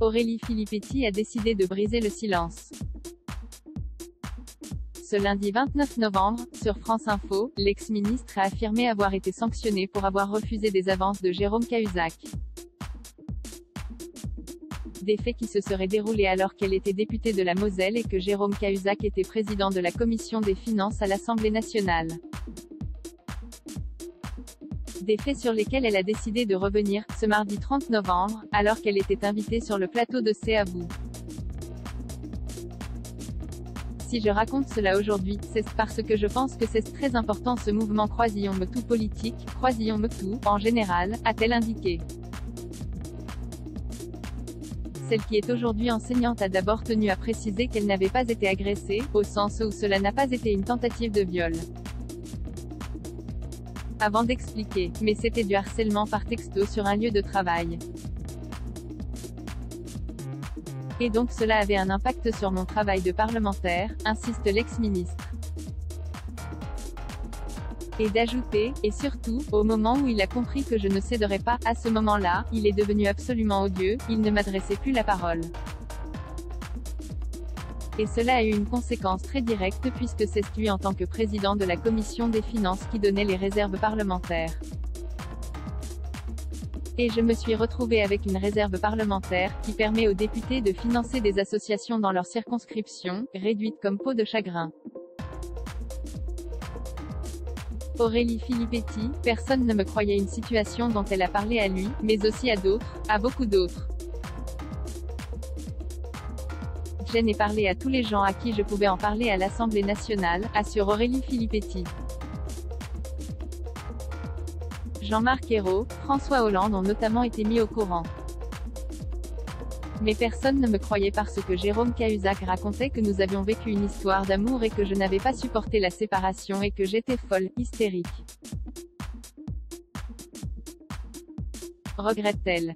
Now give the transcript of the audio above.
Aurélie Filippetti a décidé de briser le silence. Ce lundi 29 novembre, sur France Info, l'ex-ministre a affirmé avoir été sanctionnée pour avoir refusé des avances de Jérôme Cahuzac. Des faits qui se seraient déroulés alors qu'elle était députée de la Moselle et que Jérôme Cahuzac était président de la Commission des finances à l'Assemblée nationale. Des faits sur lesquels elle a décidé de revenir, ce mardi 30 novembre, alors qu'elle était invitée sur le plateau de C'est à vous. Si je raconte cela aujourd'hui, c'est parce que je pense que c'est très important. Ce mouvement Croisillon Me Tout politique, Croisillon Me Tout, en général, a-t-elle indiqué. Celle qui est aujourd'hui enseignante a d'abord tenu à préciser qu'elle n'avait pas été agressée, au sens où cela n'a pas été une tentative de viol. Avant d'expliquer, mais c'était du harcèlement par texto sur un lieu de travail. Et donc cela avait un impact sur mon travail de parlementaire, insiste l'ex-ministre. Et d'ajouter, et surtout, au moment où il a compris que je ne céderais pas, à ce moment-là, il est devenu absolument odieux, il ne m'adressait plus la parole. Et cela a eu une conséquence très directe puisque c'est lui en tant que président de la Commission des finances qui donnait les réserves parlementaires. Et je me suis retrouvée avec une réserve parlementaire, qui permet aux députés de financer des associations dans leur circonscription, réduite comme peau de chagrin. Aurélie Filippetti, personne ne me croyait, une situation dont elle a parlé à lui, mais aussi à d'autres, à beaucoup d'autres. J'en ai parlé à tous les gens à qui je pouvais en parler à l'Assemblée nationale, assure Aurélie Filippetti. Jean-Marc Ayrault, François Hollande ont notamment été mis au courant. Mais personne ne me croyait parce que Jérôme Cahuzac racontait que nous avions vécu une histoire d'amour et que je n'avais pas supporté la séparation et que j'étais folle, hystérique. Regrette-t-elle.